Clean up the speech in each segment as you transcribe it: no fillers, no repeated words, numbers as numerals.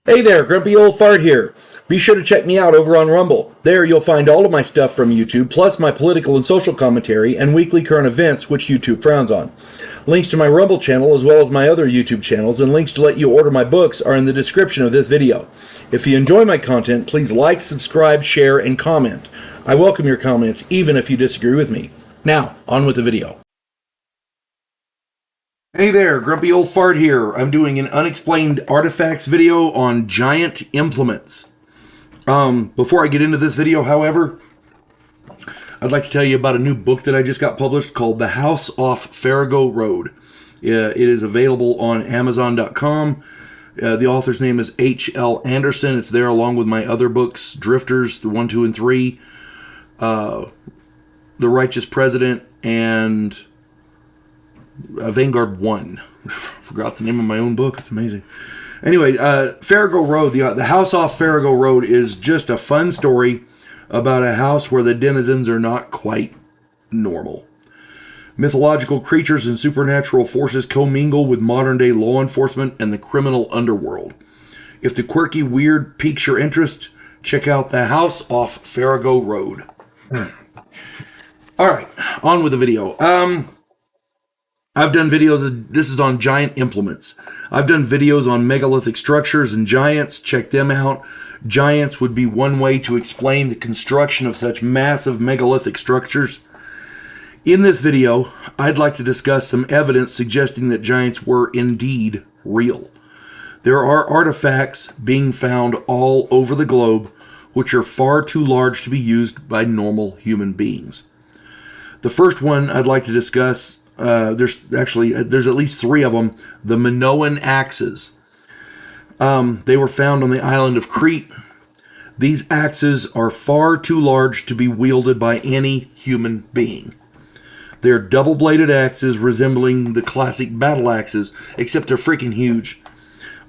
Hey there, Grumpy Old Fart here. Be sure to check me out over on Rumble. There you'll find all of my stuff from YouTube, plus my political and social commentary and weekly current events, which YouTube frowns on. Links to my Rumble channel as well as my other YouTube channels and links to let you order my books are in the description of this video. If you enjoy my content, please like, subscribe, share, and comment. I welcome your comments, even if you disagree with me. Now, on with the video. Hey there, Grumpy Old Fart here. I'm doing an Unexplained Artifacts video on giant implements. Before I get into this video, however, I'd like to tell you about a new book that I just got published called The House Off Farrago Road. It is available on Amazon.com. The author's name is H.L. Anderson. It's there along with my other books, Drifters, the 1, 2, and 3, The Righteous President, and Vanguard One. Forgot the name of my own book. It's amazing. Anyway, Farrago Road, the House Off Farrago Road is just a fun story about a house where the denizens are not quite normal. Mythological creatures and supernatural forces commingle with modern-day law enforcement and the criminal underworld. If the quirky weird piques your interest, check out The House Off Farrago Road. All right, on with the video. I've done videos, this is on giant implements. I've done videos on megalithic structures and giants, check them out. Giants would be one way to explain the construction of such massive megalithic structures. In this video, I'd like to discuss some evidence suggesting that giants were indeed real. There are artifacts being found all over the globe which are far too large to be used by normal human beings. The first one I'd like to discuss, there's at least 3 of them, the Minoan axes. They were found on the island of Crete. These axes are far too large to be wielded by any human being. They're double-bladed axes resembling the classic battle axes, except they're freaking huge.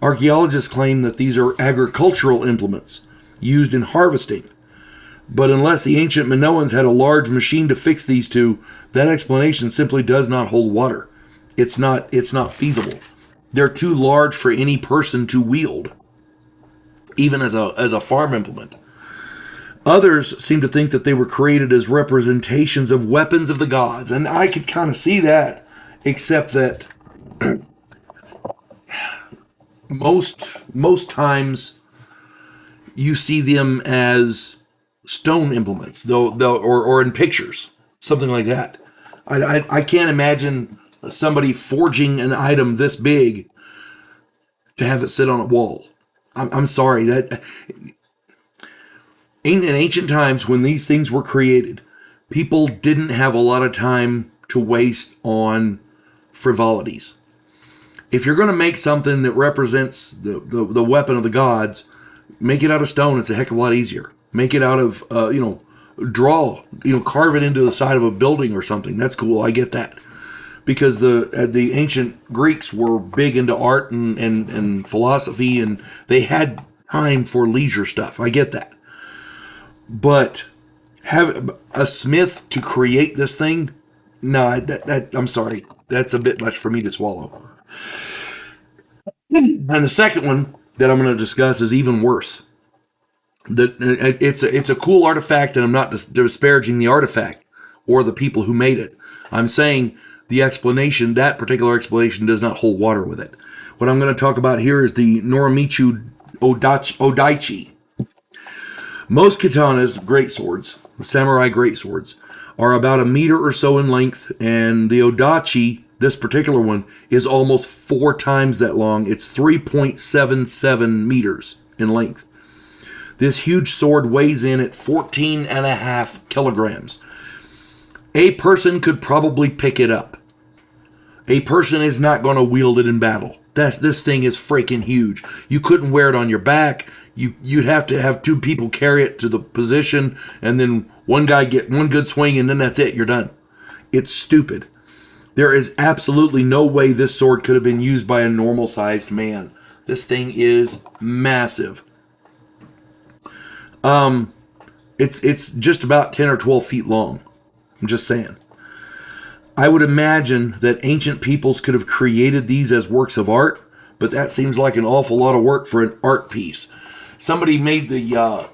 Archaeologists claim that these are agricultural implements used in harvesting. But unless the ancient Minoans had a large machine to fix these two, that explanation simply does not hold water. It's not feasible. They're too large for any person to wield, even as a farm implement. Others seem to think that they were created as representations of weapons of the gods, and I could kind of see that, except that most times you see them as stone implements, or in pictures, something like that. I can't imagine somebody forging an item this big to have it sit on a wall. I'm sorry, that in ancient times when these things were created, people didn't have a lot of time to waste on frivolities. If you're going to make something that represents the weapon of the gods, make it out of stone. It's a heck of a lot easier. Make it out of, carve it into the side of a building or something. That's cool. I get that. Because the ancient Greeks were big into art and philosophy, and they had time for leisure stuff. I get that. But have a smith to create this thing? No, I'm sorry. That's a bit much for me to swallow. And the second one that I'm going to discuss is even worse. It's a cool artifact, and I'm not disparaging the artifact or the people who made it. I'm saying that particular explanation does not hold water with it. What I'm going to talk about here is the Norimitsu Odaichi. Most katanas, greatswords, samurai greatswords, are about 1 meter or so in length, and the Odaichi, this particular one, is almost 4 times that long. It's 3.77 meters in length. This huge sword weighs in at 14.5 kilograms. A person could probably pick it up. A person is not going to wield it in battle. This thing is freaking huge. You couldn't wear it on your back. You'd have to have 2 people carry it to the position, and then one guy get one good swing, and then that's it. You're done. It's stupid. There is absolutely no way this sword could have been used by a normal-sized man. This thing is massive. It's just about 10 or 12 feet long. I'm just saying. I would imagine that ancient peoples could have created these as works of art, but that seems like an awful lot of work for an art piece. Somebody made the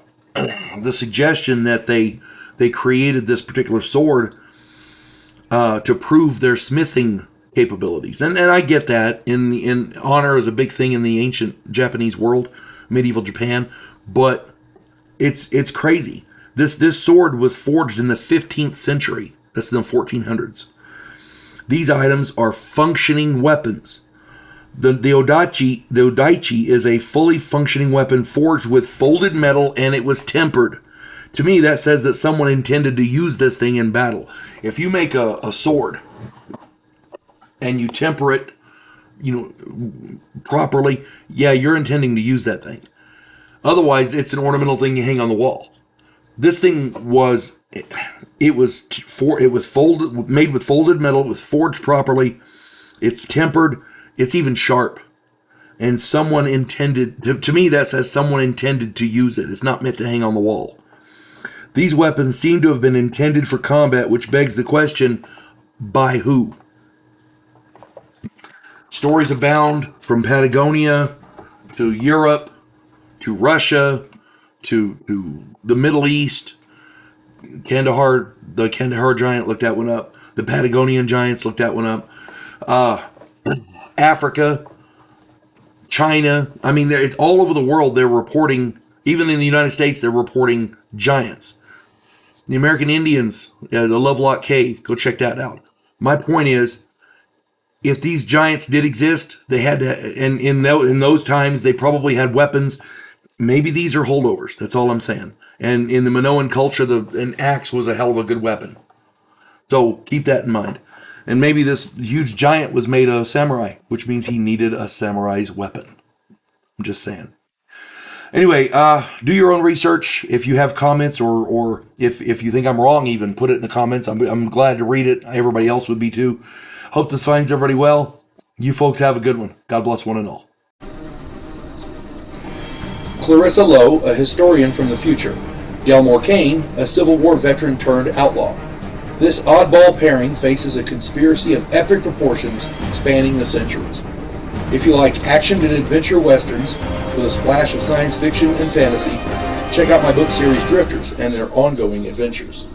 suggestion that they created this particular sword to prove their smithing capabilities, and I get that. In honor is a big thing in the ancient Japanese world, medieval Japan, but it's crazy. This sword was forged in the 15th century. That's in the 1400s. These items are functioning weapons. The odaichi is a fully functioning weapon forged with folded metal, and it was tempered. To me, that says that someone intended to use this thing in battle. If you make a sword and you temper it, properly, yeah, you're intending to use that thing. Otherwise, it's an ornamental thing you hang on the wall. This thing was folded, made with folded metal. It was forged properly. It's tempered. It's even sharp. And someone intended, to me, that says someone intended to use it. It's not meant to hang on the wall. These weapons seem to have been intended for combat, which begs the question, by who? Stories abound, from Patagonia to Europe to Russia to the Middle East. The Kandahar giant looked that one up. The Patagonian giants looked that one up. Africa, China. I mean, it's all over the world. They're reporting, even in the United States, they're reporting giants. The American Indians, the Lovelock Cave, go check that out. My point is, if these giants did exist, they had to, and in those times, they probably had weapons. Maybe these are holdovers. That's all I'm saying. And in the Minoan culture, an axe was a hell of a good weapon. So keep that in mind. And maybe this huge giant was made a samurai, which means he needed a samurai's weapon. I'm just saying. Anyway, do your own research. If you have comments or if you think I'm wrong, even put it in the comments. I'm glad to read it. Everybody else would be too. Hope this finds everybody well. You folks have a good one. God bless one and all. Clarissa Lowe, a historian from the future. Delmore Kane, a Civil War veteran turned outlaw. This oddball pairing faces a conspiracy of epic proportions spanning the centuries. If you like action and adventure westerns with a splash of science fiction and fantasy, check out my book series Drifters and their ongoing adventures.